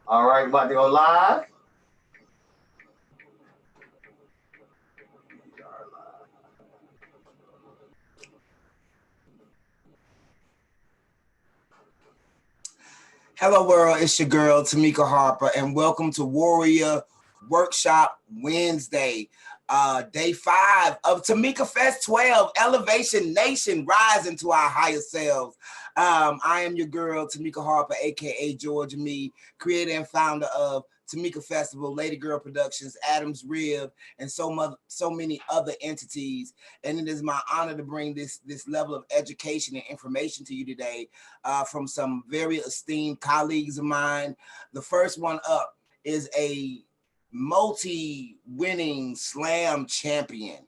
All right, about to go live. Hello, world. It's your girl, Tamika Harper, and welcome to Warrior Workshop Wednesday, day 5 of Tamika Fest 12, Elevation Nation, rising to our higher selves. I am your girl, Tamika Harper, aka Georgia Me, creator and founder of Tamika Festival, Lady Girl Productions, Adams Rib, and so many other entities. And it is my honor to bring this level of education and information to you today from some very esteemed colleagues of mine. The first one up is a multi-winning slam champion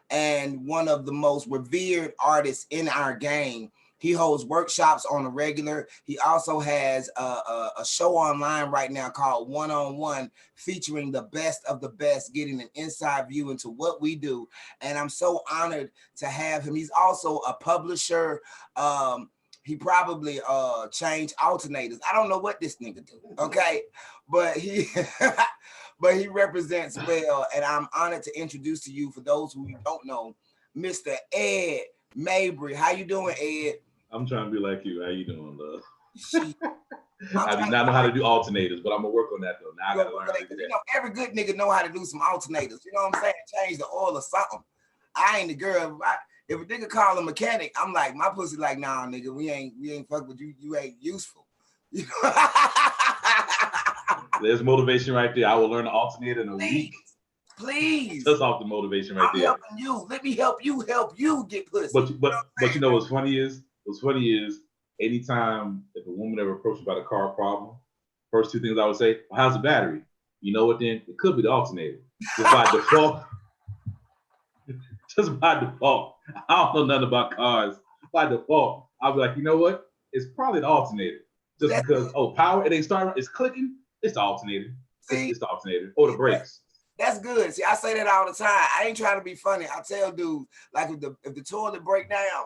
and one of the most revered artists in our game. He holds workshops on a regular. He also has a show online right now called One on One, featuring the best of the best, getting an inside view into what we do. And I'm so honored to have him. He's also a publisher. He probably changed alternators. I don't know what this nigga do. Okay, but he but he represents well, and I'm honored to introduce to you, for those who don't know, Mr. Ed Mabry. How you doing, Ed? I'm trying to be like you. How you doing, love? She, I do not know how to do alternators, but I'm gonna work on that though. Now I gotta learn how to do that. every good nigga know how to do some alternators. You know what I'm saying? Change the oil or something. I ain't the girl. If a nigga call a mechanic, I'm like, my pussy like, nah, nigga, we ain't fuck with you. You ain't useful. You know? There's motivation right there. I will learn the alternator in a week. Please. Just off the motivation right there. Helping you. Let me help you get pussy. But you know what's funny is anytime if a woman ever approached me about a car problem, first two things I would say, well, how's the battery? You know what then? It could be the alternator. Just by default. Just by default. I don't know nothing about cars. By default, I'll be like, you know what? It's probably the alternator. Just because, power, it ain't starting, it's clicking, it's the alternator. It's the alternator. Or the brakes. That's good. See, I say that all the time. I ain't trying to be funny. I tell dudes, like if the toilet break down,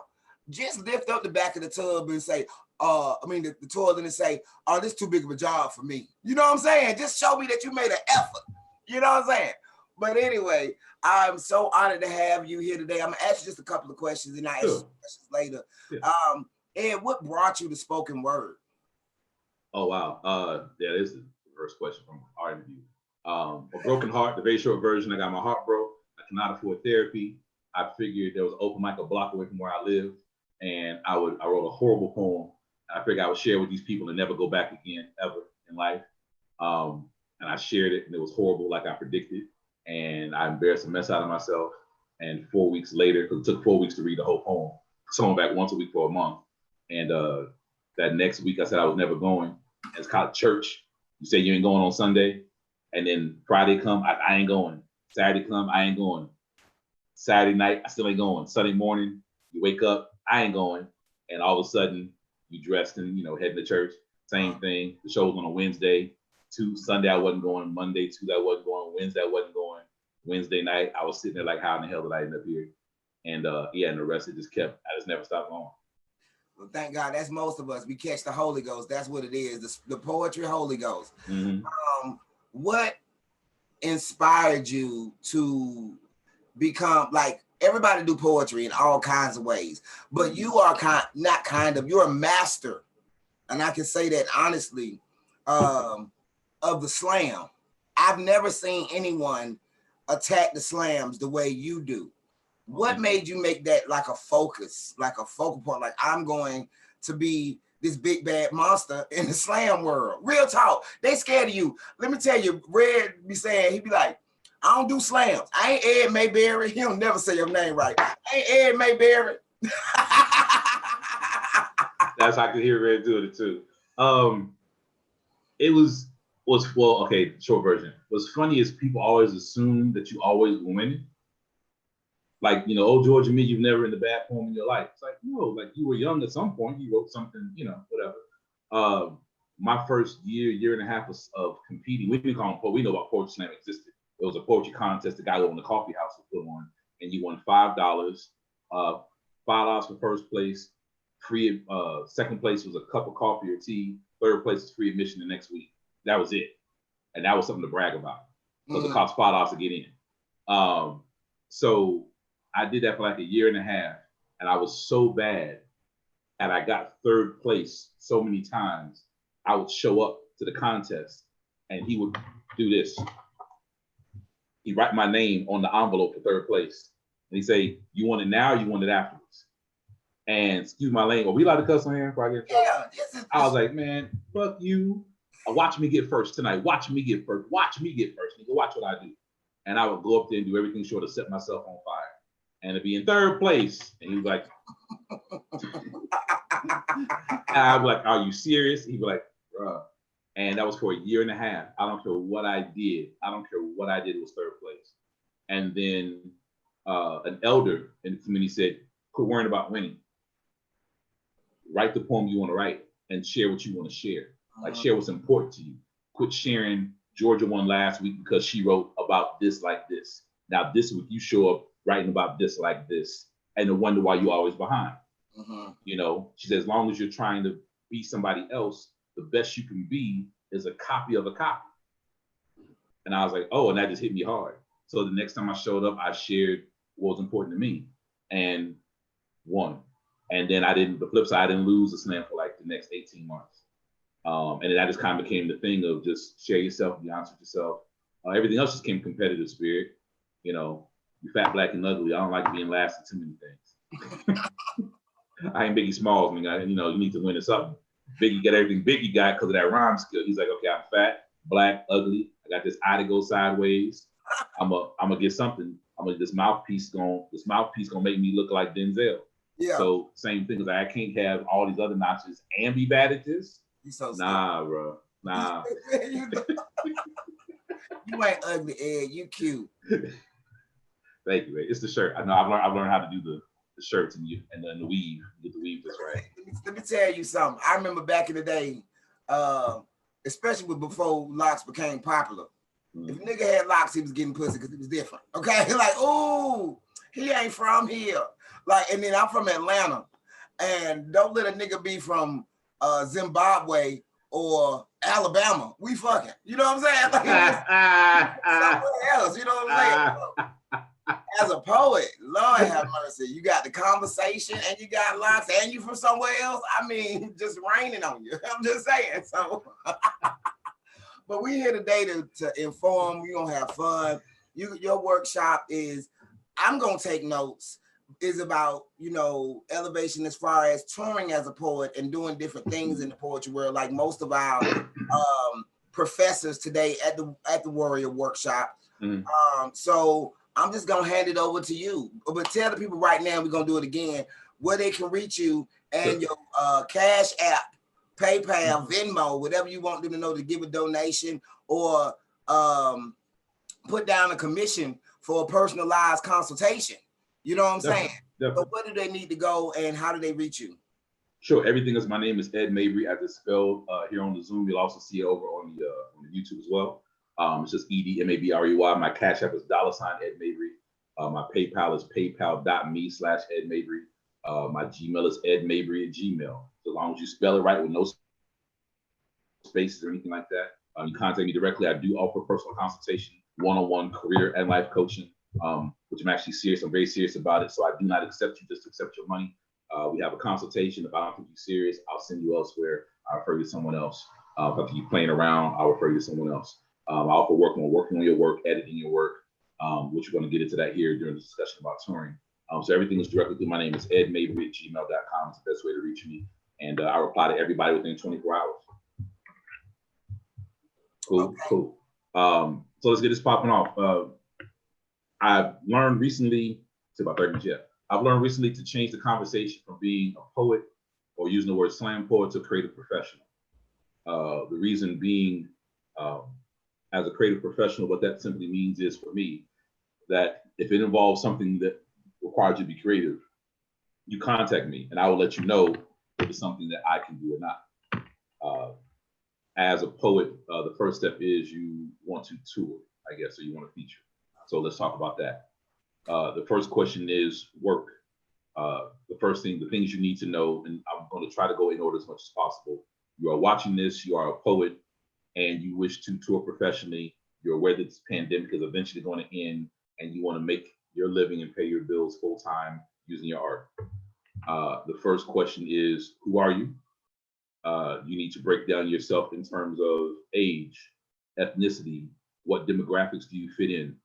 just lift up the back of the tub and say, the toilet, and say, oh, this is too big of a job for me. You know what I'm saying? Just show me that you made an effort. You know what I'm saying? But anyway, I'm so honored to have you here today. I'm gonna ask you just a couple of questions, and I'll ask you questions later. Yeah. Ed, what brought you to spoken word? Oh wow. This is the first question from our interview. A broken heart, the very short version. I got my heart broke. I cannot afford therapy. I figured there was an open mic a block away from where I lived, and I wrote a horrible poem. I figured I would share with these people and never go back again ever in life. And I shared it, and it was horrible, like I predicted. And I embarrassed the mess out of myself. And 4 weeks later, because it took 4 weeks to read the whole poem, so I went back once a week for a month. And that next week, I said I was never going. It's called church. You say you ain't going on Sunday, and then Friday come, I ain't going. Saturday come, I ain't going. Saturday night, I still ain't going. Sunday morning, you wake up, I ain't going. And all of a sudden, you dressed and heading to church. Same thing. The show was on a Wednesday. Sunday I wasn't going. Monday, Tuesday I wasn't going. Wednesday I wasn't going. Wednesday night I was sitting there like, how in the hell did I end up here? And and the rest it just kept. I just never stopped going. Well, thank God, that's most of us. We catch the Holy Ghost. That's what it is. The poetry Holy Ghost. Mm-hmm. What inspired you to become, like, everybody do poetry in all kinds of ways, but you are you're a master, and I can say that honestly, of the slam. I've never seen anyone attack the slams the way you do. What made you make that like a focus, like a focal point? Like, I'm going to be this big bad monster in the slam world. Real talk. They scared of you. Let me tell you, Red be saying, he be like, I don't do slams. I ain't Ed Mayberry. He'll never say your name right. I ain't Ed Mayberry. That's how I could hear Red doing it too. It was okay, short version. What's funny is people always assume that you always win. Like, oh, Georgia Me, you've never written a bad poem in your life. It's like, no, like you were young at some point, you wrote something, whatever. My first year and a half of competing, we didn't call them poetry, we know about Poetry Slam existed. It was a poetry contest the guy over in the coffee house would put on, and you won $5, $5 for first place, free, second place was a cup of coffee or tea, third place was free admission the next week. That was it. And that was something to brag about. Because it cost $5 to get in. So I did that for like a year and a half, and I was so bad, and I got third place so many times. I would show up to the contest, and he would do this. He'd write my name on the envelope for third place, and he'd say, "You want it now, or you want it afterwards?" And excuse my language, are we allowed to cuss on here before I get started? I was like, man, fuck you. Watch me get first tonight. Watch me get first. Watch me get first. Nigga, watch what I do. And I would go up there and do everything short of set myself on fire. And to be in third place. And he was like, I was like, are you serious? He was like, bruh. And that was for a year and a half. I don't care what I did. I don't care what I did. It was third place. And then an elder in the community said, quit worrying about winning. Write the poem you want to write and share what you want to share. Like, share what's important to you. Quit sharing Georgia won last week because she wrote about this like this. Now this week you show up writing about this like this, and to wonder why you're always behind. You know, she said, as long as you're trying to be somebody else, the best you can be is a copy of a copy. And I was like, oh, and that just hit me hard. So the next time I showed up, I shared what was important to me and won. And then the flip side, I didn't lose the slam for like the next 18 months. And then that just kind of became the thing of just share yourself, be honest with yourself. Everything else just came competitive spirit. You know, you fat, black, and ugly. I don't like being last in too many things. I ain't Biggie Smalls, man. You know, you need to win or something. Biggie got everything Biggie got because of that rhyme skill. He's like, okay, I'm fat, black, ugly. I got this eye to go sideways. I'm gonna get something. This mouthpiece gonna make me look like Denzel. Yeah. So same thing, I can't have all these other notches and be bad at this. So nah, bro. Nah. You ain't ugly, Ed. You cute. Thank you, man. It's the shirt. I know I've learned how to do the shirts and then the weave. Get the weave just right. Let me tell you something. I remember back in the day, especially before locks became popular. If a nigga had locks, he was getting pussy because it was different. Okay, like, ooh, he ain't from here. Like, and then I'm from Atlanta, and don't let a nigga be from Zimbabwe or Alabama. We fucking, you know what I'm saying? Like, somewhere else, you know what I'm saying? As a poet, Lord have mercy, you got the conversation and you got locks and you from somewhere else. I mean, just raining on you. I'm just saying. So, but we here today to inform. We're gonna have fun. Your workshop is, I'm gonna take notes, is about, you know, elevation as far as touring as a poet and doing different things in the poetry world, like most of our professors today at the Warrior Workshop. So I'm just gonna hand it over to you. But tell the people right now, we're gonna do it again, where they can reach you and your Cash App, PayPal, Venmo, whatever you want them to know to give a donation or put down a commission for a personalized consultation. You know what I'm saying? Definitely. So where do they need to go and how do they reach you? Sure, everything is, my name is Ed Mabry as it's spelled here on the Zoom. You'll also see it over on the YouTube as well. It's just EDMABREY. My Cash App is $ Ed Mabry. My PayPal is paypal.me/Ed Mabry. My Gmail is edmabry@gmail. So as long as you spell it right with no spaces or anything like that, you contact me directly. I do offer personal consultation, one-on-one career and life coaching, which I'm actually serious. I'm very serious about it. So I do not accept you just to accept your money. We have a consultation. If I don't think you're serious, I'll send you elsewhere. I'll refer you to someone else. If I think you're playing around, I'll refer you to someone else. I also working on your work, editing your work, which we're going to get into that here during the discussion about touring. So everything is directly through my name. It's edmabry@gmail.com. It's the best way to reach me. And I reply to everybody within 24 hours. Cool, okay. Cool. So let's get this popping off. I've learned recently, it's about 30 minutes, yeah. I've learned recently to change the conversation from being a poet or using the word slam poet to creative professional. The reason being, as a creative professional, what that simply means is for me, that if it involves something that requires you to be creative, you contact me and I will let you know if it's something that I can do or not. As a poet, the first step is you want to tour, I guess, or you want to feature. So let's talk about that. The first question is work. The things you need to know, and I'm going to try to go in order as much as possible. You are watching this, you are a poet, and you wish to tour professionally, you're aware that this pandemic is eventually going to end, and you want to make your living and pay your bills full time using your art. The first question is, who are you? You need to break down yourself in terms of age, ethnicity, what demographics do you fit in,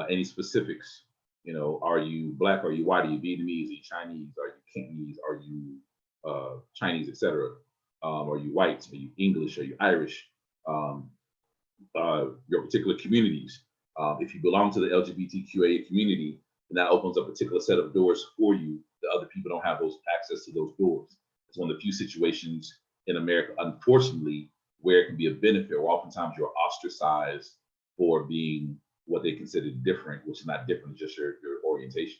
any specifics. You know, are you Black? Are you white? Are you Vietnamese? Are you Chinese? Are you Cantonese? Are you Chinese, etc.? Are you white? Are you English? Are you Irish? Your particular communities. If you belong to the LGBTQA community, then that opens up a particular set of doors for you that other people don't have those access to those doors. It's one of the few situations in America, unfortunately, where it can be a benefit, or oftentimes you're ostracized for being what they consider different, which is not different, it's just your orientation.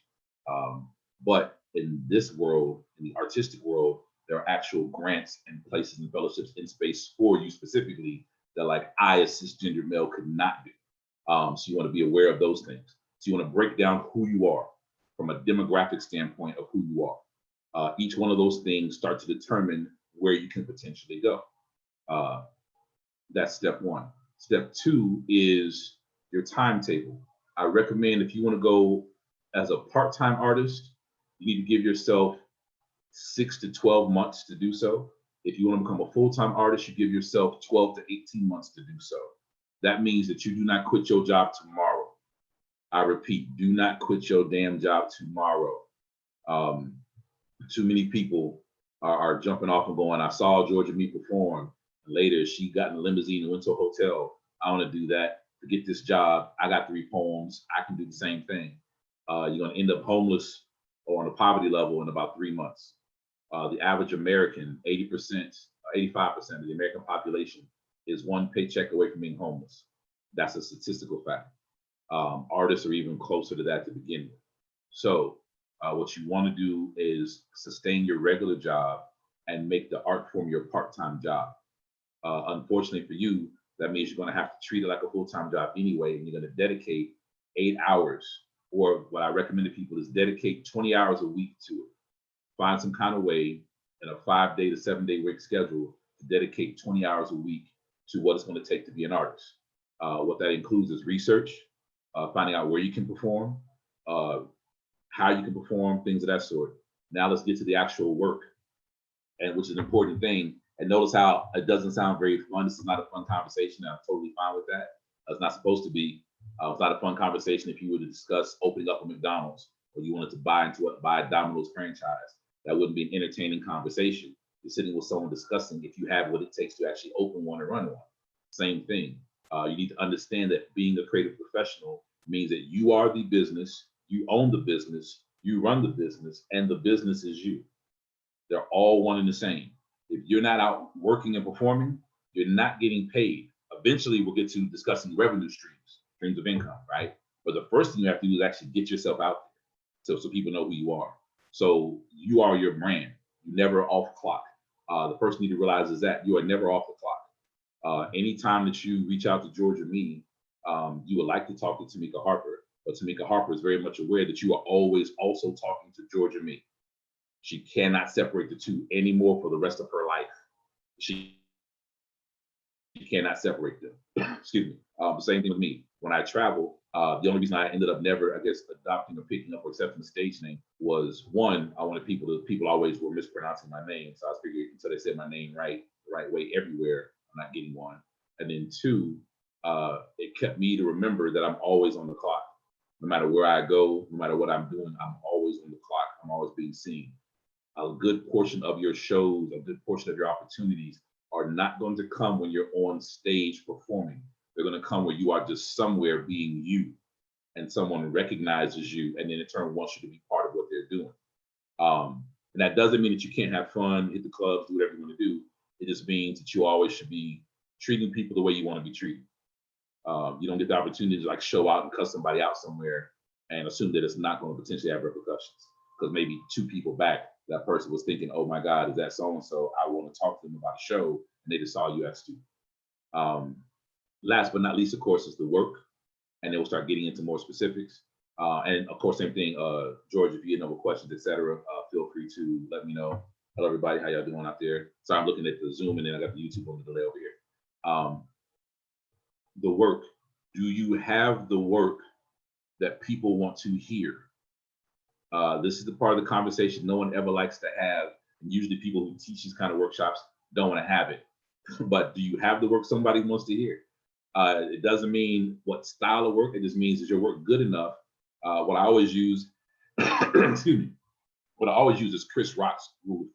But in this world, in the artistic world, there are actual grants and places and fellowships in space for you specifically that, like, I, as cisgender male, could not do. So you want to be aware of those things. So you want to break down who you are from a demographic standpoint of who you are. Each one of those things start to determine where you can potentially go. That's step one. Step two is your timetable. I recommend, if you want to go as a part-time artist, you need to give yourself 6 to 12 months to do so. If you want to become a full-time artist, you give yourself 12 to 18 months to do so. That means that you do not quit your job tomorrow. I repeat, do not quit your damn job tomorrow. Too many people are jumping off and going, I saw Georgia Me perform. Later, she got in a limousine and went to a hotel. I want to do that. Forget this job. I got 3 poems. I can do the same thing. You're going to end up homeless or on a poverty level in about 3 months. The average American, 80%, 85% of the American population is 1 paycheck away from being homeless. That's a statistical fact. Artists are even closer to that to begin with. So what you want to do is sustain your regular job and make the art form your part-time job. Unfortunately for you, that means you're going to have to treat it like a full-time job anyway, and you're going to dedicate 8 hours, or what I recommend to people is dedicate 20 hours a week to it. Find some kind of way in a 5-day to 7-day week schedule to dedicate 20 hours a week to what it's going to take to be an artist. What that includes is research, finding out where you can perform, how you can perform, things of that sort. Now let's get to the actual work, and which is an important thing. And notice how it doesn't sound very fun. This is not a fun conversation. I'm totally fine with that. It's not supposed to be. It's not a fun conversation if you were to discuss opening up a McDonald's, or you wanted to buy a Domino's franchise. That wouldn't be an entertaining conversation. You're sitting with someone discussing if you have what it takes to actually open one and run one. Same thing. You need to understand that being a creative professional means that you are the business, you own the business, you run the business, and the business is you. They're all one and the same. If you're not out working and performing, you're not getting paid. Eventually, we'll get to discussing revenue streams of income, right? But the first thing you have to do is actually get yourself out there so people know who you are. So you are your brand. You're never off clock. The first thing you need to realize is that you are never off the clock. Anytime that you reach out to Georgia Me, you would like to talk to Tamika Harper, but Tamika Harper is very much aware that you are always also talking to Georgia Me. She cannot separate the two anymore for the rest of her life. She cannot separate them. Excuse me. The same thing with me. When I travel, the only reason I ended up never, I guess, adopting or picking up or accepting the stage name was, one, I wanted people always were mispronouncing my name. So I figured until they said my name right, the right way everywhere, I'm not getting one. And then two, it kept me to remember that I'm always on the clock. No matter where I go, no matter what I'm doing, I'm always on the clock. I'm always being seen. A good portion of your shows, a good portion of your opportunities are not going to come when you're on stage performing. They're going to come where you are just somewhere being you, and someone recognizes you, and then in turn wants you to be part of what they're doing. And that doesn't mean that you can't have fun, hit the clubs, do whatever you want to do. It just means that you always should be treating people the way you want to be treated. You don't get the opportunity to like show out and cuss somebody out somewhere and assume that it's not going to potentially have repercussions, because maybe 2 people back, that person was thinking, oh my God, is that so-and-so? I want to talk to them about a show, and they just saw you as 2. Last but not least, of course, is the work, and then we'll start getting into more specifics. And of course, same thing, George, if you have no questions, etc., feel free to let me know. Hello, everybody, how y'all doing out there? So I'm looking at the Zoom, and then I got the YouTube on the delay over here. the work, do you have the work that people want to hear? This is the part of the conversation no one ever likes to have. And usually people who teach these kind of workshops don't want to have it. But do you have the work somebody wants to hear? It doesn't mean what style of work, it just means is your work good enough? What I always use, excuse me, what I always use is Chris Rock's rule of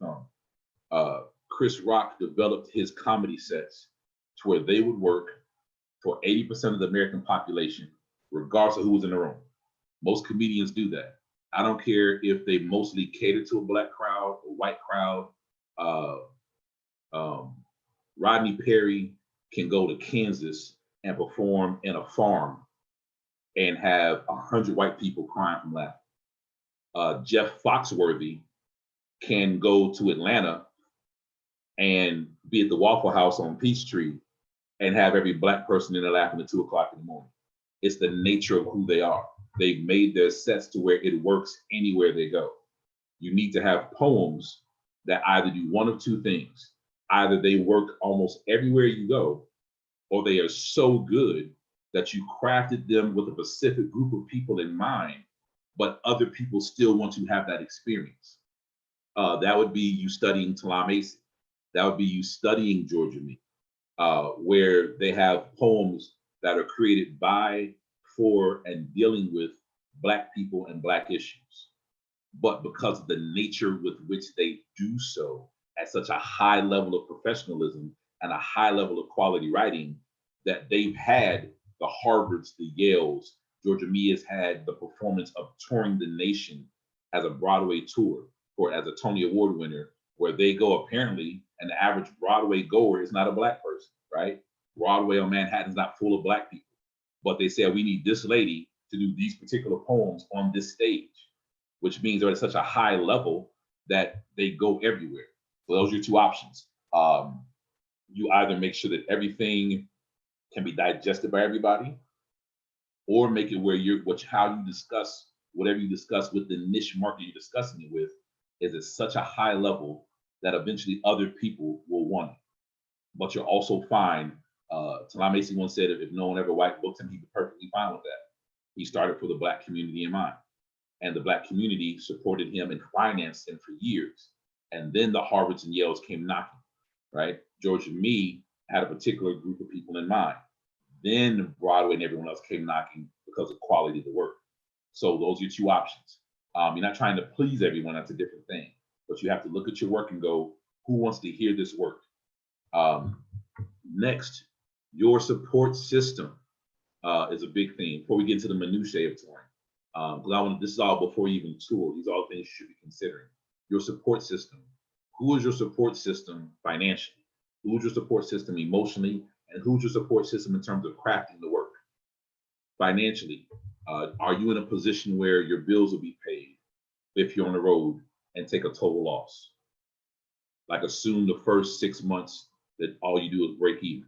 thumb. Chris Rock developed his comedy sets to where they would work for 80% of the American population, regardless of who was in the room. Most comedians do that. I don't care if they mostly cater to a black crowd, a white crowd. Rodney Perry can go to Kansas and perform in a farm and have 100 white people crying from laughter. Jeff Foxworthy can go to Atlanta and be at the Waffle House on Peachtree and have every black person in there laughing at 2 o'clock in the morning. It's the nature of who they are. They've made their sets to where it works anywhere they go. You need to have poems that either do one of two things. Either they work almost everywhere you go, or they are so good that you crafted them with a specific group of people in mind, but other people still want to have that experience. That would be you studying Ta-Nehisi. That would be you studying Georgia Me, where they have poems that are created by, for, and dealing with Black people and Black issues. But because of the nature with which they do so at such a high level of professionalism and a high level of quality writing, that they've had the Harvards, the Yales. Georgia Me has had the performance of touring the nation as a Broadway tour, or as a Tony Award winner, where they go apparently, and the average Broadway goer is not a Black person, right? Broadway on Manhattan is not full of Black people, but they said we need this lady to do these particular poems on this stage, which means they're at such a high level that they go everywhere. So those are your two options. You either make sure that everything can be digested by everybody, or make it where how you discuss whatever you discuss with the niche market you're discussing it with is at such a high level that eventually other people will want it. But you'll also find, Ta-Nehisi once said, if no one ever white booked him, he'd be perfectly fine with that. He started for the Black community in mind. And the Black community supported him and financed him for years. And then the Harvards and Yales came knocking, right? Georgia Me had a particular group of people in mind. Then Broadway and everyone else came knocking because of quality of the work. So those are your two options. You're not trying to please everyone, that's a different thing. But you have to look at your work and go, who wants to hear this work? Next, your support system is a big thing. Before we get into the minutiae of touring, this is all before you even tour. These are all things you should be considering. Your support system. Who is your support system financially? Who's your support system emotionally? And who's your support system in terms of crafting the work? Financially, are you in a position where your bills will be paid if you're on the road and take a total loss? Like, assume the first 6 months that all you do is break even,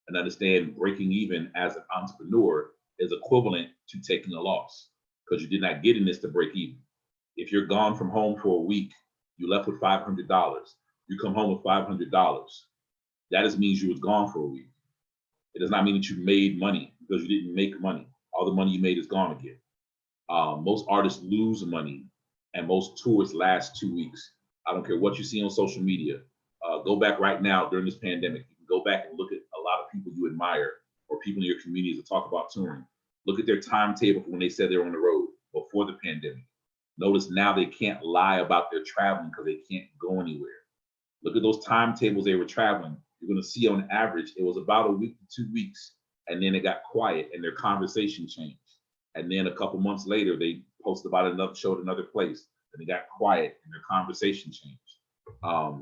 and understand breaking even as an entrepreneur is equivalent to taking a loss, because you did not get in this to break even. If you're gone from home for a week, you left with $500, you come home with $500, that just means you was gone for a week. It does not mean that you made money, because you didn't make money. All the money you made is gone again. Most artists lose money, and most tours last 2 weeks. I don't care what you see on social media. Go back right now during this pandemic. You can go back and look at a lot of people you admire or people in your communities that talk about touring. Look at their timetable for when they said they were on the road before the pandemic. Notice now they can't lie about their traveling because they can't go anywhere. Look at those timetables they were traveling. You're going to see on average, it was about a week to 2 weeks, and then it got quiet and their conversation changed. And then a couple months later, they posted about another show at another place, and it got quiet and their conversation changed.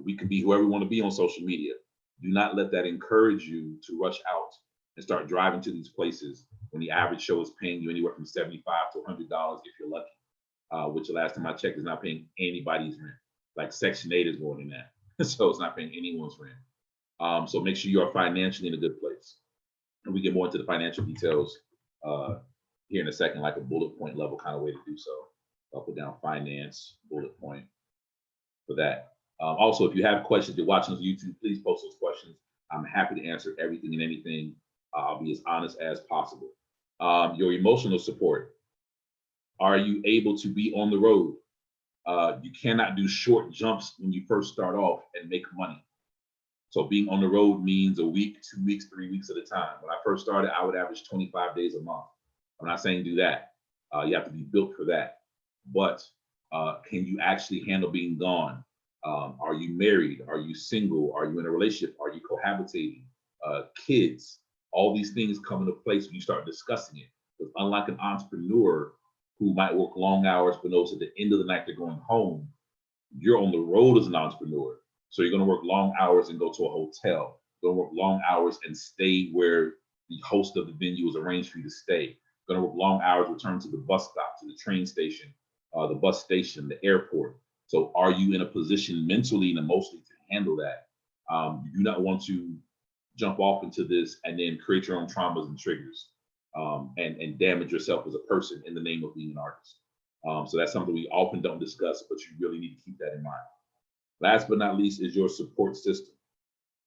We can be whoever we want to be on social media. Do not let that encourage you to rush out and start driving to these places when the average show is paying you anywhere from $75 to $100 if you're lucky, which the last time I checked is not paying anybody's rent. Like Section 8 is more than that. So it's not paying anyone's rent. So make sure you are financially in a good place. And we get more into the financial details here in a second, like a bullet point level kind of way to do so. I'll put down finance, bullet point for that. Also, if you have questions, you're watching us on YouTube, please post those questions. I'm happy to answer everything and anything. I'll be as honest as possible. Your emotional support. Are you able to be on the road? You cannot do short jumps when you first start off and make money. So being on the road means a week, 2 weeks, 3 weeks at a time. When I first started, I would average 25 days a month. I'm not saying do that. You have to be built for that. But can you actually handle being gone? Are you married? Are you single? Are you in a relationship? Are you cohabitating? Kids? All these things come into place when you start discussing it. Because unlike an entrepreneur who might work long hours but knows at the end of the night they're going home, you're on the road as an entrepreneur. So you're going to work long hours and go to a hotel. You're going to work long hours and stay where the host of the venue has arranged for you to stay. You're going to work long hours, return to the bus stop, to the train station, the bus station, the airport. So are you in a position mentally and emotionally to handle that? You do not want to jump off into this and then create your own traumas and triggers and damage yourself as a person in the name of being an artist. So that's something we often don't discuss, but you really need to keep that in mind. Last but not least is your support system.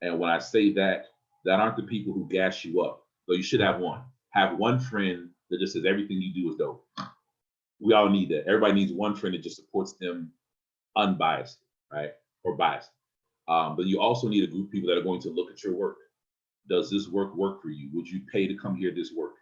And when I say that, that aren't the people who gas you up. So you should have one. Have one friend that just says everything you do is dope. We all need that. Everybody needs one friend that just supports them unbiased, right? Or biased. But you also need a group of people that are going to look at your work. Does this work for you? Would you pay to come hear this work?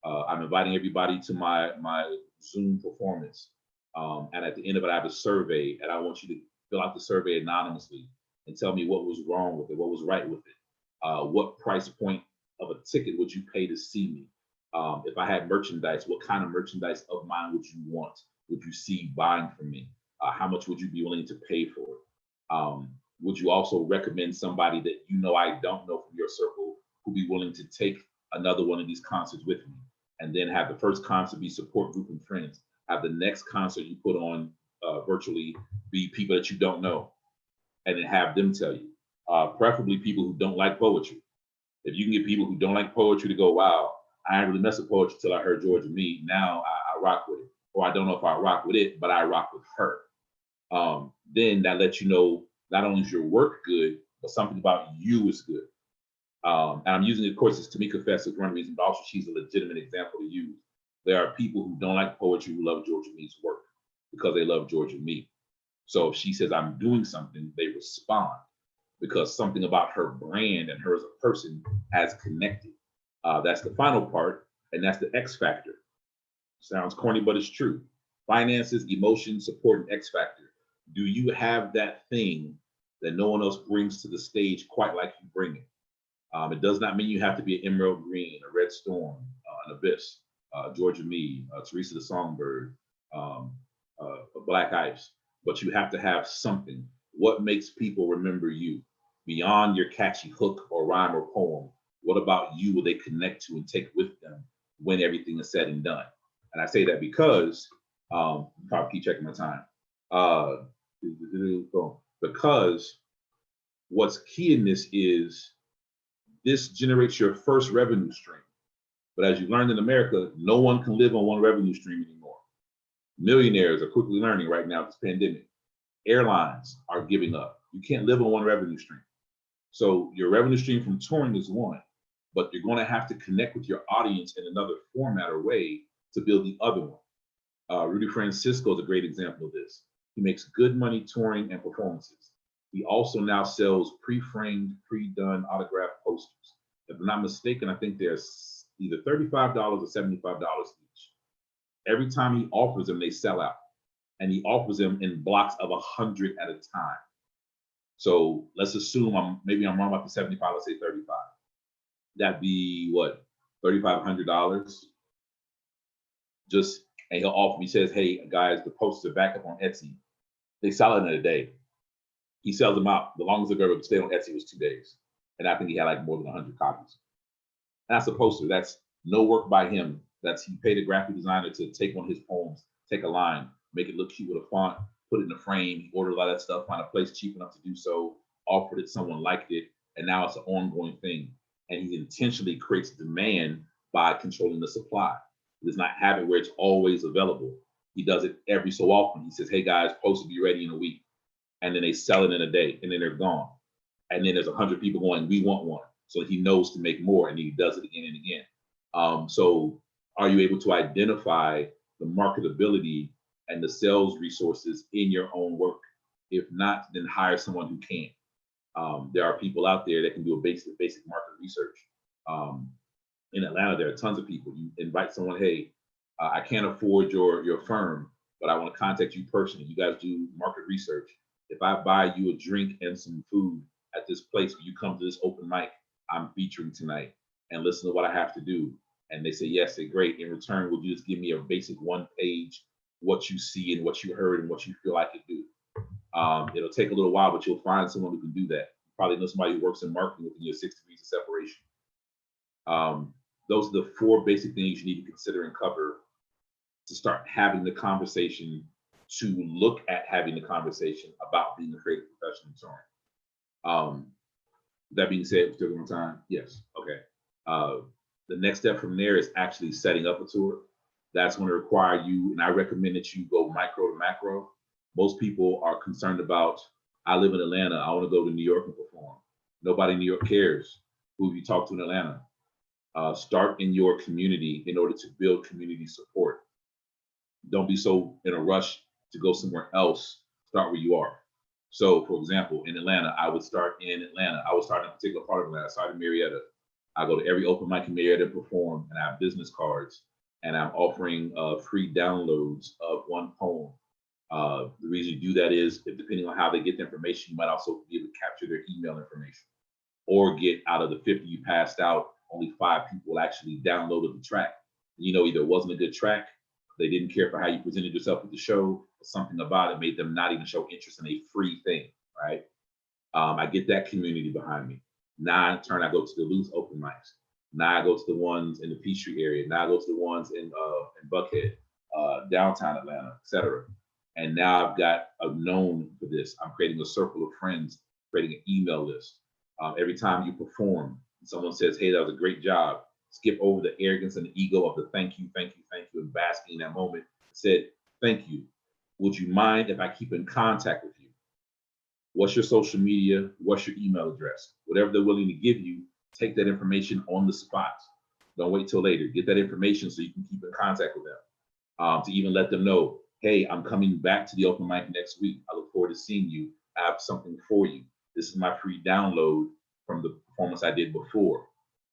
I'm inviting everybody to my Zoom performance. And at the end of it, I have a survey, and I want you to fill out the survey anonymously and tell me what was wrong with it, what was right with it. What price point of a ticket would you pay to see me? If I had merchandise, what kind of merchandise of mine would you want? Would you see buying from me? How much would you be willing to pay for it? Would you also recommend somebody that you know I don't know from your circle who'd be willing to take another one of these concerts with me? And then have the first concert be support group and friends. Have the next concert you put on virtually be people that you don't know, and then have them tell you. Preferably people who don't like poetry. If you can get people who don't like poetry to go, wow, I didn't really mess with poetry till I heard Georgia Me. Now I rock with it. Or I don't know if I rock with it, but I rock with her. Then that lets you know not only is your work good, but something about you is good. And I'm using, of course, it's Tamika Fest as one reason, but also she's a legitimate example to use. There are people who don't like poetry who love Georgia Me's work because they love Georgia Me. So if she says I'm doing something, they respond because something about her brand and her as a person has connected. That's the final part, and that's the X factor. Sounds corny, but it's true. Finances, emotions, support, and X factor. Do you have that thing that no one else brings to the stage quite like you bring it? It does not mean you have to be an Emerald Green, a Red Storm, an Abyss, Georgia Me, Teresa the Songbird, Black Ice, but you have to have something. What makes people remember you beyond your catchy hook or rhyme or poem? What about you will they connect to and take with them when everything is said and done? And I say that because, probably keep checking my time, because what's key in this is this generates your first revenue stream. But as you learned in America, no one can live on one revenue stream anymore. Millionaires are quickly learning right now this pandemic. Airlines are giving up. You can't live on one revenue stream. So your revenue stream from touring is one, but you're going to have to connect with your audience in another format or way to build the other one. Rudy Francisco is a great example of this. He makes good money touring and performances. He also now sells pre-framed, pre-done autographed posters. If I'm not mistaken, I think there's either $35 or $75 each. Every time he offers them, they sell out. And he offers them in blocks of 100 at a time. So let's assume maybe I'm wrong about the 75, let's say 35. That'd be what, $3,500? And he'll offer me, says, hey guys, the posters are back up on Etsy. They sell it in a day. He sells them out. The longest they've ever stayed on Etsy was 2 days. And I think he had like more than 100 copies. That's a poster. That's no work by him. He paid a graphic designer to take one of his poems, take a line, make it look cute with a font, put it in a frame. He ordered a lot of that stuff, find a place cheap enough to do so, offered it, someone liked it, and now it's an ongoing thing. And he intentionally creates demand by controlling the supply. He does not have it where it's always available. He does it every so often. He says, hey guys, post will be ready in a week. And then they sell it in a day, and then they're gone. And then there's 100 people going, we want one. so he knows to make more, and he does it again and again. So are you able to identify the marketability and the sales resources in your own work? If not, then hire someone who can. There are people out there that can do a basic market research. In Atlanta, there are tons of people. You invite someone, hey, I can't afford your firm, but I want to contact you personally. You guys do market research. If I buy you a drink and some food at this place, when you come to this open mic I'm featuring tonight, and listen to what I have to do, and they say yes, say great. In return, would you just give me a basic 1-page, what you see and what you heard and what you feel I could do? It'll take a little while, but you'll find someone who can do that. You probably know somebody who works in marketing within your 6 degrees of separation. Those are the 4 basic things you need to consider and cover to start having the conversation, to look at having the conversation about being a creative professional touring. That being said, still on time? Yes. Okay. The next step from there is actually setting up a tour. That's going to require you, and I recommend that you go micro to macro. Most people are concerned about, I live in Atlanta, I want to go to New York and perform. Nobody in New York cares who you talk to in Atlanta. Start in your community in order to build community support. Don't be so in a rush to go somewhere else. Start where you are. So, for example, in Atlanta, I would start in Atlanta. I would start in a particular part of Atlanta. I started in Marietta. I go to every open mic in Marietta and perform, and I have business cards, and I'm offering free downloads of one poem. The reason you do that is, depending on how they get the information, you might also be able to capture their email information, or get out of the 50 you passed out, only 5 people actually downloaded the track. You know, either it wasn't a good track, they didn't care for how you presented yourself at the show, or something about it made them not even show interest in a free thing, right? I get that community behind me. Now in turn, I go to the loose open mics. Now I go to the ones in the Peachtree area. Now I go to the ones in Buckhead, downtown Atlanta, etc. And now I've got a known for this. I'm creating a circle of friends, creating an email list. Every time you perform, someone says, hey, that was a great job. Skip over the arrogance and the ego of the thank you, and basking in that moment. Said, thank you. Would you mind if I keep in contact with you? What's your social media? What's your email address? Whatever they're willing to give you, take that information on the spot. Don't wait till later. Get that information so you can keep in contact with them. To even let them know, hey, I'm coming back to the open mic next week. I look forward to seeing you. I have something for you. This is my free download from the performance I did before.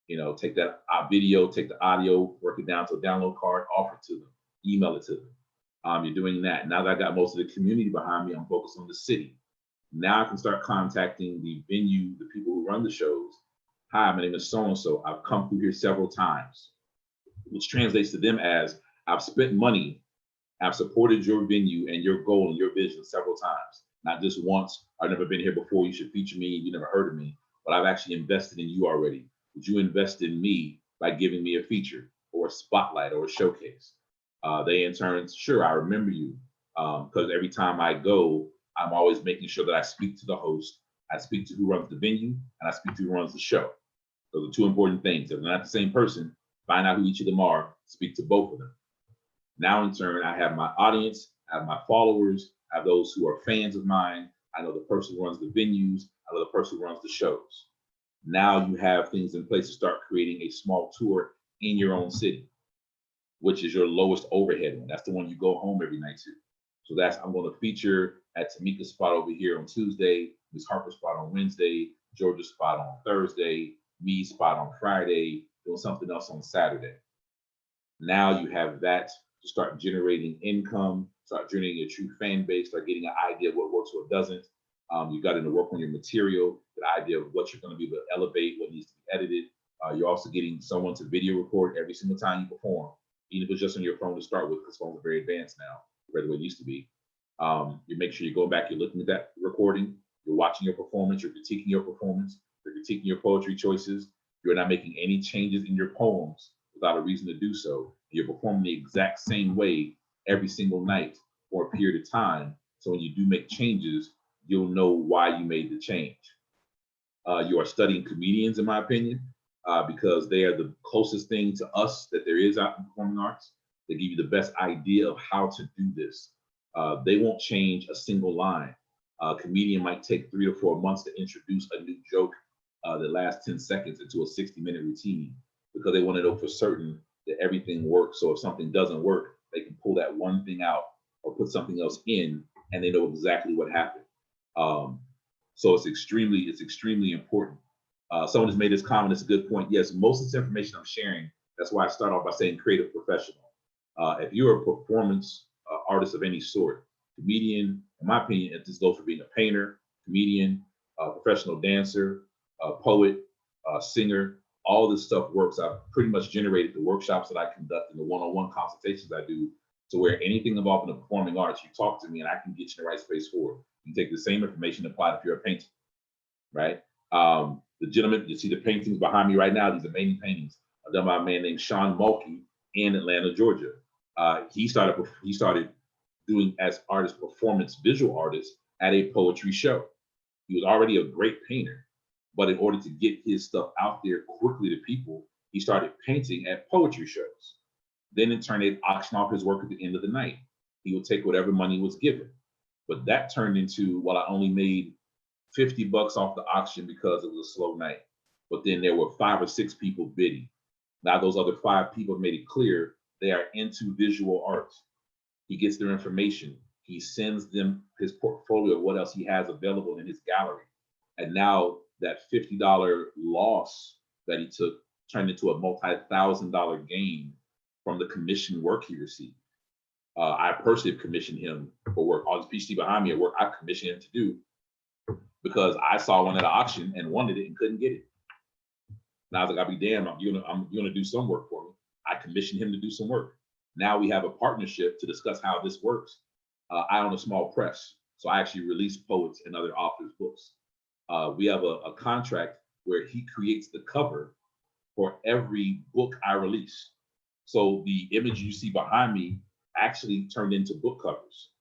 You know, take that video, take the audio, work it down to a download card, offer it to them, email it to them. You're doing that. Now that I got most of the community behind me, I'm focused on the city. Now I can start contacting the venue, the people who run the shows. Hi, my name is so-and-so. I've come through here several times, which translates to them as, I've spent money, I've supported your venue and your goal and your vision several times. Not just once, I've never been here before, you should feature me, you never heard of me, but I've actually invested in you already. Would you invest in me by giving me a feature or a spotlight or a showcase? They in turn, sure, I remember you, because every time I go, I'm always making sure that I speak to the host, I speak to who runs the venue, and I speak to who runs the show. Those are 2 important things. If they're not the same person, find out who each of them are, speak to both of them. Now in turn, I have my audience, I have my followers, I have those who are fans of mine. I know the person who runs the venues, I know the person who runs the shows. Now you have things in place to start creating a small tour in your own city, which is your lowest overhead one. That's the one you go home every night to. So that's, I'm going to feature at Tamika's spot over here on Tuesday, Ms. Harper's spot on Wednesday, Georgia's spot on Thursday, me spot on Friday, doing something else on Saturday. Now you have that to start generating income, start generating a true fan base, start getting an idea of what works, what doesn't. You got to work on your material, the idea of what you're going to be able to elevate, what needs to be edited. You're also getting someone to video record every single time you perform, even if it's just on your phone to start with, because phones are very advanced now, compared to what it used to be. You make sure you go back, you're looking at that recording, you're watching your performance, you're critiquing your performance, you're critiquing your poetry choices. You're not making any changes in your poems without a reason to do so. You're performing the exact same way every single night for a period of time. So when you do make changes, you'll know why you made the change. You are studying comedians, in my opinion, because they are the closest thing to us that there is out in performing arts. They give you the best idea of how to do this. They won't change a single line. A comedian might take 3 or 4 months to introduce a new joke the last 10 seconds into a 60-minute routine because they want to know for certain that everything works. So if something doesn't work, they can pull that one thing out or put something else in, and they know exactly what happened. So it's extremely important. Someone has made this comment. It's a good point. Yes, most of this information I'm sharing, that's why I start off by saying creative professional. If you're a performance artist of any sort, comedian, in my opinion, this goes for being a painter, comedian, professional dancer, poet, singer, all this stuff works. I've pretty much generated the workshops that I conduct and the one-on-one consultations I do to where anything involved in the performing arts, you talk to me and I can get you in the right space for it. You can take the same information and apply it if you're a painter, right? The gentleman, you see the paintings behind me right now, these amazing paintings are done by a man named Sean Mulkey in Atlanta, Georgia. He started doing as artist, performance visual artist at a poetry show. He was already a great painter, but in order to get his stuff out there quickly to people, he started painting at poetry shows. Then in turn, they'd auction off his work at the end of the night. He would take whatever money was given. But that turned into, well, I only made $50 off the auction because it was a slow night. But then there were 5 or 6 people bidding. Now those other 5 people made it clear they are into visual arts. He gets their information. He sends them his portfolio of what else he has available in his gallery. And now that $50 loss that he took turned into a multi-$1,000 gain from the commission work he received. I personally have commissioned him for work. All this PhD behind me at work, I commissioned him to do because I saw one at an auction and wanted it and couldn't get it. And I was like, I'll be damned, you're gonna do some work for me. I commissioned him to do some work. Now we have a partnership to discuss how this works. I own a small press, so I actually release poets and other authors' books. We have a contract where he creates the cover for every book I release. So the image you see behind me actually turned into book covers.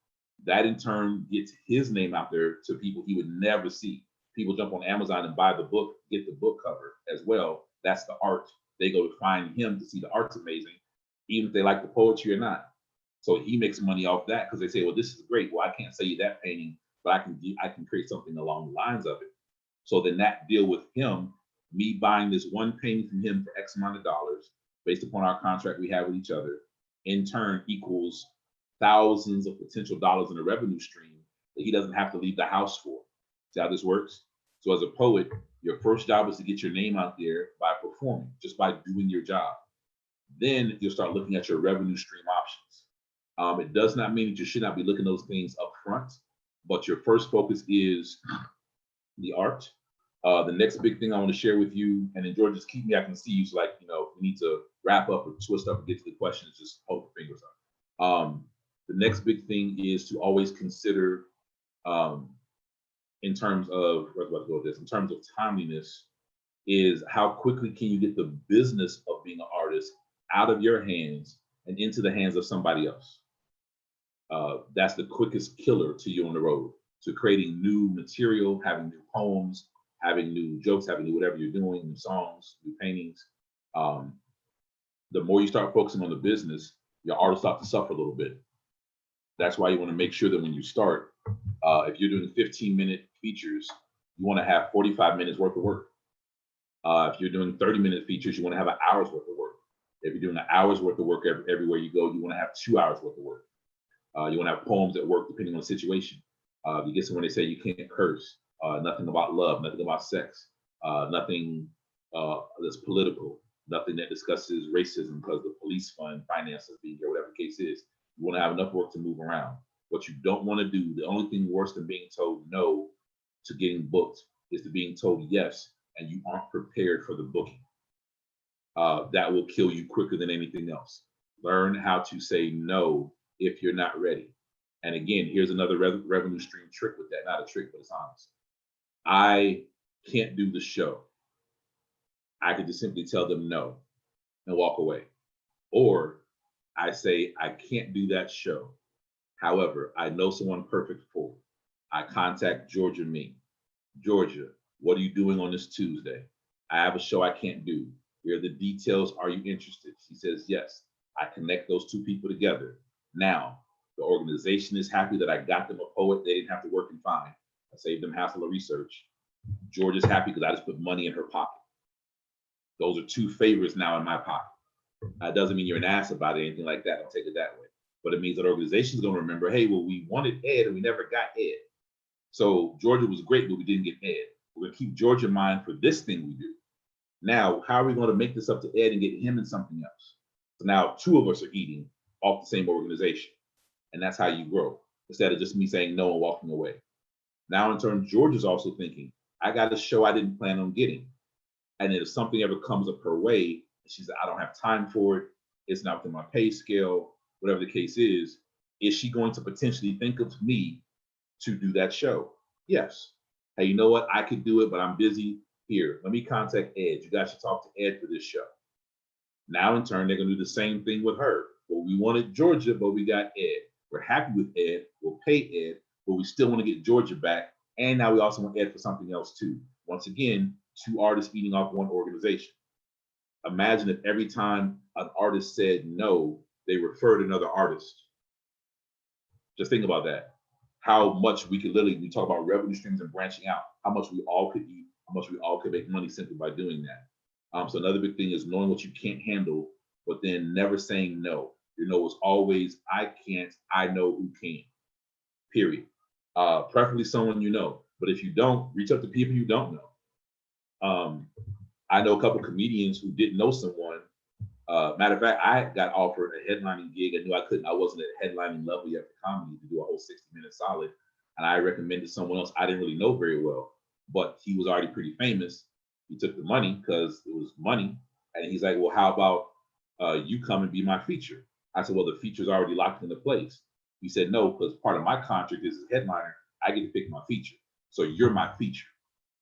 That in turn gets his name out there to people he would never see. People jump on Amazon and buy the book, get the book cover as well. That's the art. They go to find him to see the art's amazing, even if they like the poetry or not. So he makes money off that because they say, well, this is great. Well, I can't sell you that painting, but I can create something along the lines of it. So then that deal with him, me buying this one painting from him for X amount of dollars, based upon our contract we have with each other, in turn equals thousands of potential dollars in a revenue stream that he doesn't have to leave the house for. See how this works? So as a poet, your first job is to get your name out there by performing, just by doing your job. Then you'll start looking at your revenue stream options. It does not mean that you should not be looking at those things up front, but your first focus is the art. The next big thing I want to share with you, and then George, just keep me, I can see you, so like, we need to wrap up or twist up and get to the questions, just hold the fingers up. The next big thing is to always consider, in terms of, where do I go with this? In terms of timeliness, is how quickly can you get the business of being an artist out of your hands and into the hands of somebody else? That's the quickest killer to you on the road, to creating new material, having new poems, having new jokes, having new whatever you're doing, new songs, new paintings. The more you start focusing on the business, your artists start to suffer a little bit. That's why you want to make sure that when you start, if you're doing 15-minute features, you want to have 45 minutes worth of work. If you're doing 30-minute features, you want to have an hour's worth of work. If you're doing an hour's worth of work everywhere you go, you want to have 2 hours worth of work. You want to have poems that work depending on the situation. You get someone, they say you can't curse, nothing about love, nothing about sex, nothing that's political, nothing that discusses racism because the police fund finances being here, whatever the case is. You want to have enough work to move around. What you don't want to do, the only thing worse than being told no to getting booked is to being told yes and you aren't prepared for the booking. That will kill you quicker than anything else. Learn how to say no if you're not ready. And again, here's another revenue stream trick with that. Not a trick, but it's honest. I can't do the show. I could just simply tell them no and walk away. Or I say, I can't do that show. However, I know someone perfect for it. I contact Georgia Ming. Georgia, what are you doing on this Tuesday? I have a show I can't do. Here are the details. Are you interested? She says, yes. I connect those two people together. Now, the organization is happy that I got them a poet they didn't have to work and find. I saved them hassle of research. Georgia's happy because I just put money in her pocket. Those are two favors now in my pocket. That doesn't mean you're an ass about it, anything like that. Don't take it that way. But it means that organization's going to remember, hey, well, we wanted Ed and we never got Ed. So Georgia was great, but we didn't get Ed. We're going to keep Georgia in mind for this thing we do. Now, how are we going to make this up to Ed and get him in something else? So now two of us are eating off the same organization. And that's how you grow, instead of just me saying no and walking away. Now, in turn, Georgia's also thinking, I got a show I didn't plan on getting. And if something ever comes up her way, she said, I don't have time for it. It's not within my pay scale, whatever the case is she going to potentially think of me to do that show? Yes. Hey, you know what? I could do it, but I'm busy. Here, let me contact Ed. You guys should talk to Ed for this show. Now, in turn, they're going to do the same thing with her. Well, we wanted Georgia, but we got Ed. We're happy with Ed. We'll pay Ed, but we still want to get Georgia back. And now we also want Ed for something else too. Once again, two artists eating off one organization. Imagine if every time an artist said no, they referred another artist. Just think about that. How much we could literally, we talk about revenue streams and branching out, how much we all could eat, how much we all could make money simply by doing that. So another big thing is knowing what you can't handle, but then never saying no. Your no is always, I can't, I know who can, period. Preferably someone you know, but if you don't, reach out to people you don't know. I know a couple of comedians who didn't know someone. Matter of fact, I got offered a headlining gig. I knew I wasn't at headlining level yet for comedy to do a whole 60-minute solid. And I recommended someone else I didn't really know very well, but he was already pretty famous. He took the money because it was money. And he's like, well, how about you come and be my feature? I said, well, the feature's already locked into place. He said, no, because part of my contract is as headliner, I get to pick my feature. So you're my feature.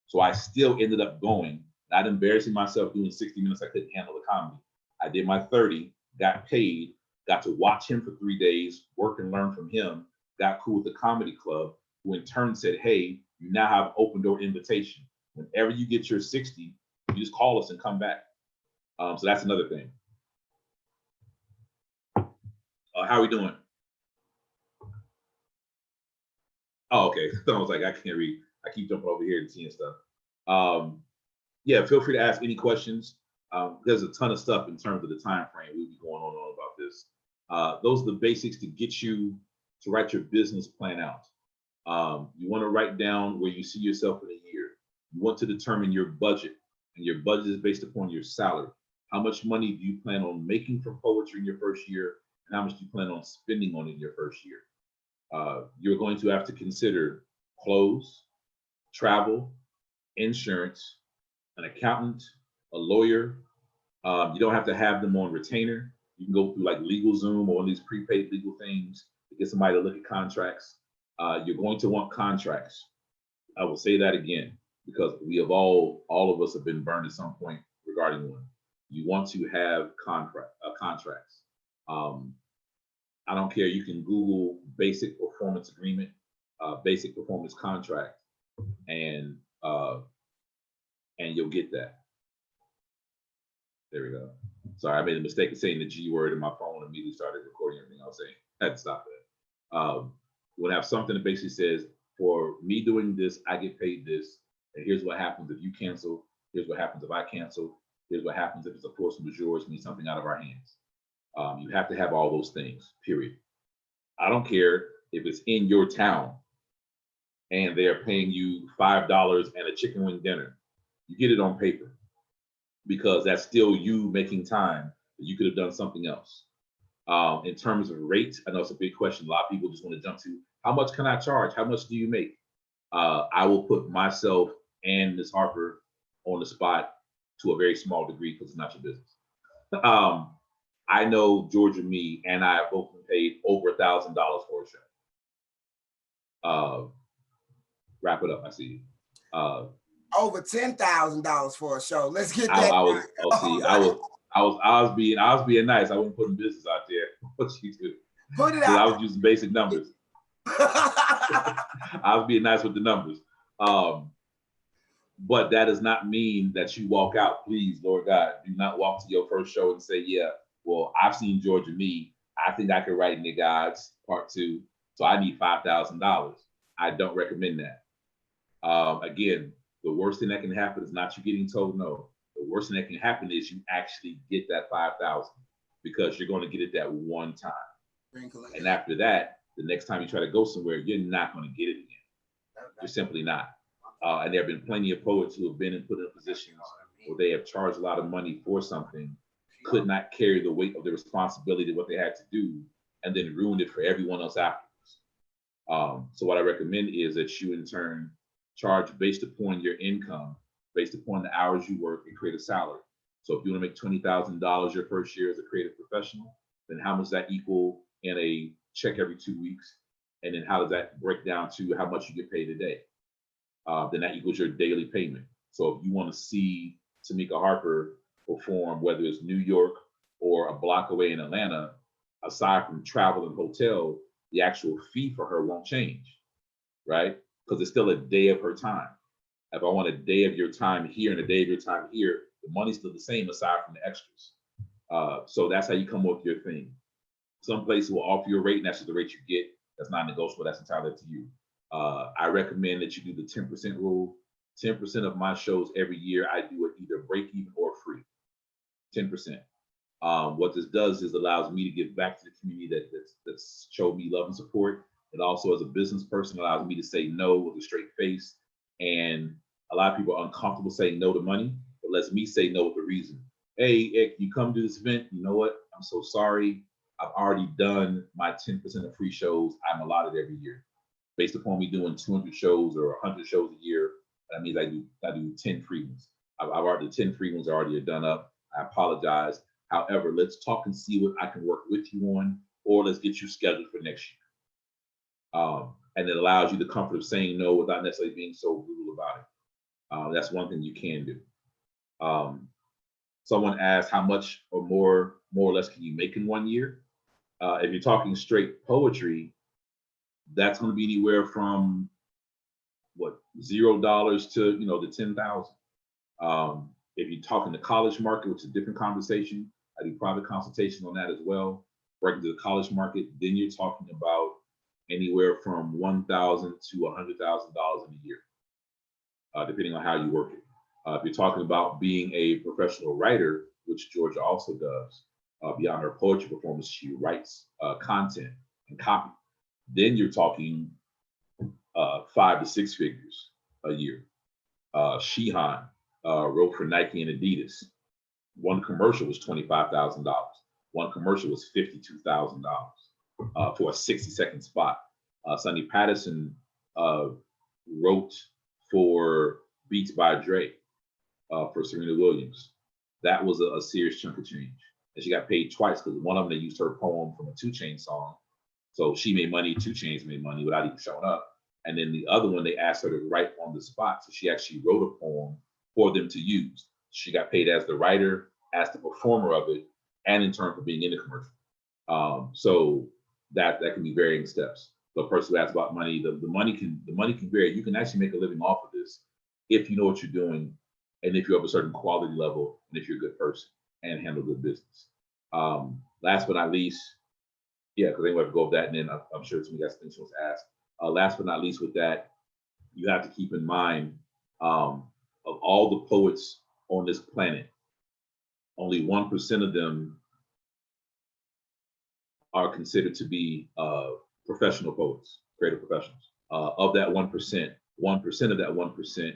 So I still ended up going, not embarrassing myself doing 60 minutes. I couldn't handle the comedy. I did my 30, got paid, got to watch him for 3 days, work and learn from him, got cool with the comedy club, who in turn said, hey, you now have open door invitation. Whenever you get your 60, you just call us and come back. So that's another thing. How are we doing? Oh, okay. I was like, I can't read. I keep jumping over here and seeing stuff. Yeah, feel free to ask any questions. There's a ton of stuff in terms of the time frame we'll be going on about this. Those are the basics to get you to write your business plan out. You want to write down where you see yourself in a year. You want to determine your budget, and your budget is based upon your salary. How much money do you plan on making from poetry in your first year, and how much do you plan on spending on it in your first year? You're going to have to consider clothes, travel, insurance, an accountant, a lawyer. You don't have to have them on retainer. You can go through like LegalZoom or one of these prepaid legal things to get somebody to look at contracts. You're going to want contracts. I will say that again, because we have all of us have been burned at some point regarding one. You want to have contracts. I don't care. You can Google basic performance agreement, basic performance contract, and you'll get that. There we go. Sorry, I made a mistake of saying the G word and my phone immediately started recording everything I was saying. I had to stop that. You want to have something that basically says, for me doing this, I get paid this, and here's what happens if you cancel. Here's what happens if I cancel. Here's what happens if it's a force majeure, which means something out of our hands. You have to have all those things, period. I don't care if it's in your town and they're paying you $5 and a chicken wing dinner. You get it on paper, because that's still you making time that you could have done something else. In terms of rates, I know it's a big question. A lot of people just want to jump to, how much can I charge? How much do you make? I will put myself and Ms. Harper on the spot to a very small degree, because it's not your business. I know Georgia, me, and I have both been paid over $1,000 for a show. Wrap it up. I see you. Over $10,000 for a show. Let's get that. I was being nice. I wasn't putting business out there. What you do? Put it out. I was using basic numbers. I was being nice with the numbers. But that does not mean that you walk out. Please, Lord God, do not walk to your first show and say, yeah, well, I've seen Georgia Me. I think I could write Nigga Odds Part 2, so I need $5,000. I don't recommend that. Again, The worst thing that can happen is not you getting told no. The worst thing that can happen is you actually get that 5,000 because you're going to get it that one time. And after that, the next time you try to go somewhere, you're not going to get it again. You're simply not. And there have been plenty of poets who have been put in positions where they have charged a lot of money for something, could not carry the weight of the responsibility of what they had to do, and then ruined it for everyone else afterwards. So what I recommend is that you in turn charge based upon your income, based upon the hours you work, and create a salary. So if you want to make $20,000 your first year as a creative professional, then how much does that equal in a check every 2 weeks? And then how does that break down to how much you get paid a day? Then that equals your daily payment. So if you want to see Tamika Harper perform, whether it's New York or a block away in Atlanta, aside from travel and hotel, the actual fee for her won't change, right? Because it's still a day of her time. If I want a day of your time here and a day of your time here, the money's still the same aside from the extras. So that's how you come up with your thing. Some places will offer you a rate, and that's just the rate you get. That's not negotiable. That's entirely up to you. I recommend that you do the 10% rule. 10% of my shows every year, I do it either break even or free. 10%. What this does is allows me to give back to the community that's showed me love and support. It also, as a business person, allows me to say no with a straight face. And a lot of people are uncomfortable saying no to money, but lets me say no with a reason. Hey, Ek, you come to this event, you know what? I'm so sorry. I've already done my 10% of free shows I'm allotted every year. Based upon me doing 200 shows or 100 shows a year, that means I do 10 free ones. I've already, the 10 free ones are already done up. I apologize. However, let's talk and see what I can work with you on, or let's get you scheduled for next year. And it allows you the comfort of saying no without necessarily being so brutal about it. That's one thing you can do. Someone asked how much or more or less can you make in 1 year? If you're talking straight poetry, that's going to be anywhere from what, $0 to the 10,000. If you're talking the college market, which is a different conversation, I do private consultation on that as well. Breaking to the college market, then you're talking about anywhere from $1,000 to $100,000 in a year, depending on how you work it. If you're talking about being a professional writer, which Georgia also does, beyond her poetry performance, she writes content and copy. Then you're talking 5 to 6 figures a year. Sheehan wrote for Nike and Adidas. One commercial was $25,000. One commercial was $52,000 for a 60-second spot. Sonny Patterson wrote for Beats by Dre for Serena Williams. That was a serious chunk of change. And she got paid twice because one of them, they used her poem from a 2 Chainz song. So she made money, 2 Chainz made money without even showing up. And then the other one, they asked her to write on the spot. So she actually wrote a poem for them to use. She got paid as the writer, as the performer of it, and in turn for being in the commercial. So that can be varying steps. The person who asks about money, the money can vary. You can actually make a living off of this if you know what you're doing, and if you have a certain quality level, and if you're a good person and handle good business. Last but not least, yeah, because they want to go over that, and then I'm sure somebody got things to ask. Last but not least, with that, you have to keep in mind of all the poets on this planet, only 1% of them are considered to be professional poets, creative professionals. Of that 1%, 1% of that 1%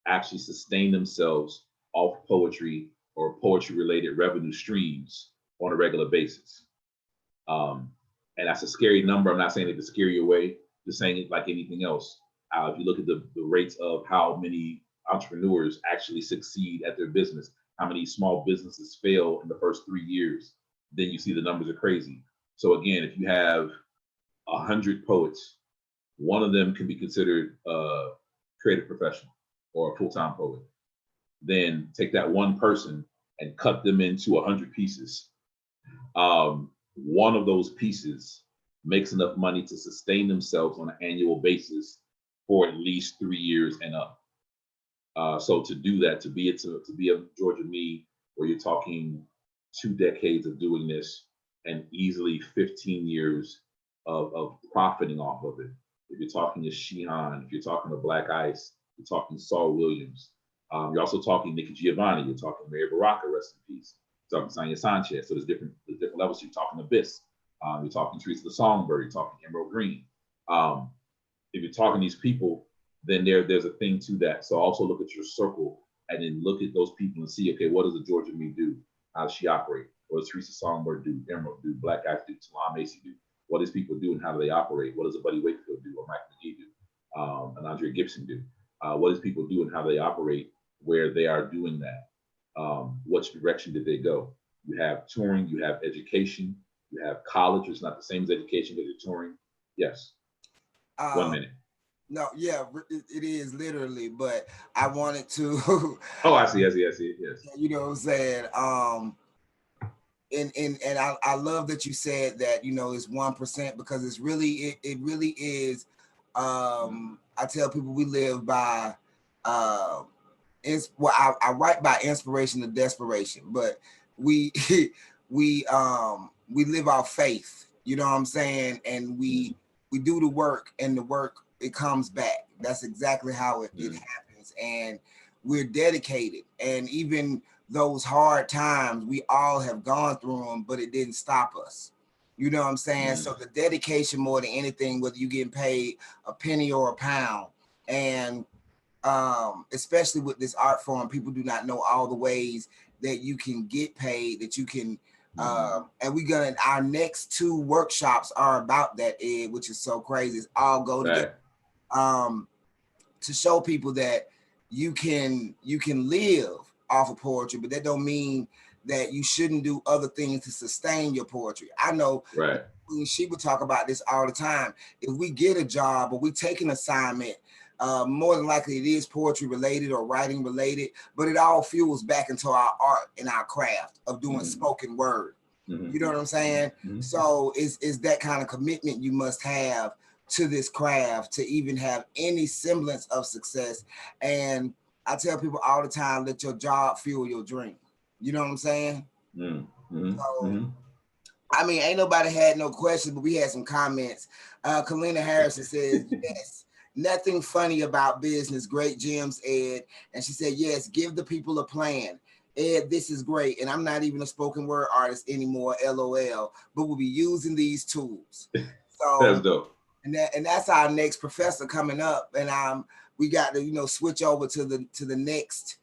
actually sustain themselves off poetry or poetry-related revenue streams on a regular basis. And that's a scary number. I'm not saying it to scare you away, just saying it like anything else. If you look at the rates of how many entrepreneurs actually succeed at their business, how many small businesses fail in the first 3 years, then you see the numbers are crazy. So again, if you have 100 poets, one of them can be considered a creative professional or a full-time poet. Then take that one person and cut them into 100 pieces. One of those pieces makes enough money to sustain themselves on an annual basis for at least 3 years and up. So to do that, to be a Georgia Me, where you're talking 2 decades of doing this and easily 15 years of profiting off of it. If you're talking to Sheehan, if you're talking to Black Ice, You're talking Saul Williams. You're also talking Nikki Giovanni. You're talking Mary Baraka, rest in peace. You're talking Sonia Sanchez. So there's different levels. You're talking Abyss. You're talking Teresa the Songbird. You're talking Emerald Green. If you're talking these people, then there's a thing to that. So also look at your circle and then look at those people and see, okay, what does the Georgia Me do? How does she operate? What does Teresa Songbird do? Emerald do? Black Eyes do? Talon Macy do? What does people do and how do they operate? What does a Buddy Wakefield do or Mike McGee do? And Andrea Gibson do? What does people do and how they operate where they are doing that? Which direction did they go? You have touring, you have education, you have college. It's not the same as education because you're touring. Yes. 1 minute. No, yeah, it is literally, but I wanted to. Oh, I see. Yes. You know what I'm saying? And I love that you said that, you know, it's 1% because it's really, it really is. I tell people we live by, I write by inspiration to desperation, but we live our faith, you know what I'm saying? And we do the work, and the work, it comes back. That's exactly how it happens. And we're dedicated. And even those hard times, we all have gone through them, but it didn't stop us. You know what I'm saying? So the dedication more than anything, whether you're getting paid a penny or a pound, and especially with this art form, people do not know all the ways that you can get paid, that you can, and our next 2 workshops are about that, Ed, which is so crazy. It's all go together. To show people that you can live off of poetry, but that don't mean that you shouldn't do other things to sustain your poetry. I know she would talk about this all the time. If we get a job or we take an assignment, more than likely it is poetry related or writing related, but it all fuels back into our art and our craft of doing spoken word. You know what I'm saying? So it's that kind of commitment you must have to this craft to even have any semblance of success. And I tell people all the time, let your job fuel your dream. You know what I'm saying? So, I mean, ain't nobody had no questions, but we had some comments. Kalina Harrison says, yes, nothing funny about business. Great gems, Ed. And she said, yes, give the people a plan. Ed, this is great. And I'm not even a spoken word artist anymore, LOL, but we'll be using these tools. So that's dope. And that's our next professor coming up. And we got to, you know, switch over to the next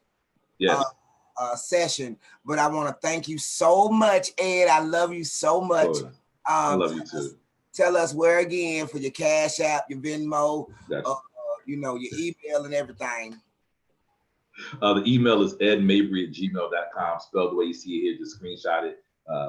session. But I want to thank you so much, Ed. I love you so much. I love you too. Tell us where again for your Cash App, your Venmo, you know, your email and everything. The email is edmabry@gmail.com, spelled the way you see it here. Just screenshot it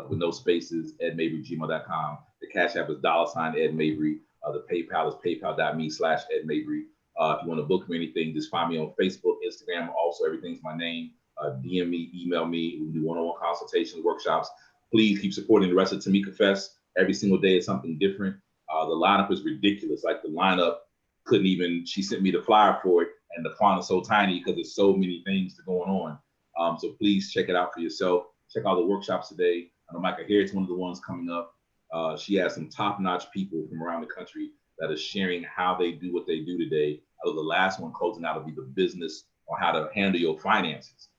with no spaces, edmabry@gmail.com. The Cash App is $Ed Mabry. The PayPal is paypal.me/Ed Mabry. If you want to book me anything, just find me on Facebook, Instagram. Also, everything's my name. DM me, email me. We do one-on-one consultations, workshops. Please keep supporting the rest of Tamika Fest. Every single day is something different. The lineup is ridiculous. Like the lineup couldn't even, she sent me the flyer for it, and the font is so tiny because there's so many things going on. So please check it out for yourself. Check out the workshops today. I know Micah Harris, one of the ones coming up. She has some top-notch people from around the country that are sharing how they do what they do today. The last one closing out will be the business on how to handle your finances.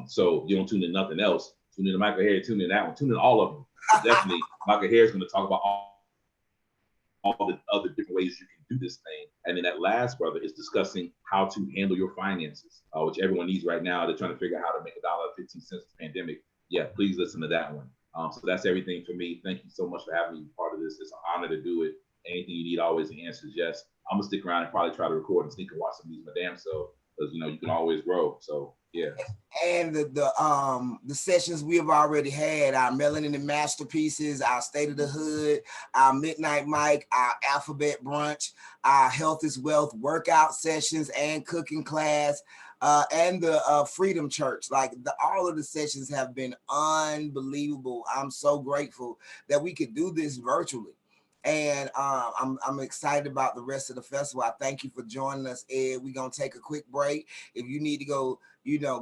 So you don't tune in nothing else. Tune in to Michael Harris, tune in that one, tune in all of them. But definitely, Michael Harris is going to talk about all the other different ways you can do this thing. And then that last brother is discussing how to handle your finances, which everyone needs right now. They're trying to figure out how to make $1.15 in the pandemic. Yeah, please listen to that one. So that's everything for me. Thank you so much for having me be part of this. It's an honor to do it. Anything you need, always the answer is yes. I'm gonna stick around and probably try to record and sneak and watch some of these Madame So, because you know you can always grow. So yeah. And the sessions we have already had, our Melanin and Masterpieces, our State of the Hood, our Midnight Mic, our Alphabet Brunch, our Health is Wealth workout sessions and cooking class, and the Freedom Church. Like all of the sessions have been unbelievable. I'm so grateful that we could do this virtually. And I'm excited about the rest of the festival. I thank you for joining us, Ed. We're gonna take a quick break. If you need to go,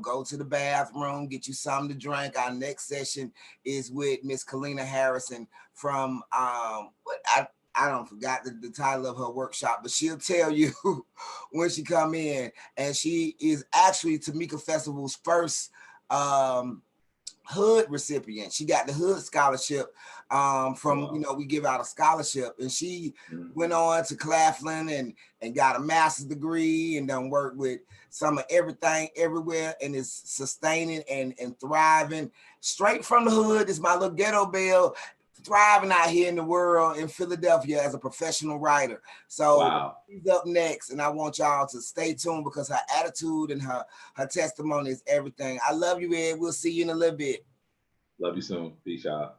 go to the bathroom, get you something to drink. Our next session is with Miss Kalina Harrison from I I don't forgot the title of her workshop, but she'll tell you when she come in, and she is actually Tamika Festival's first hood recipient. She got the hood scholarship from, you know, we give out a scholarship, and she went on to Claflin and got a master's degree and done work with some of everything everywhere, and is sustaining and thriving straight from the hood. This is my little ghetto belle, thriving out here in the world in Philadelphia as a professional writer. So she's up next, and I want y'all to stay tuned because her attitude and her testimony is everything. I love you, Ed. We'll see you in a little bit. Love you soon. Peace out.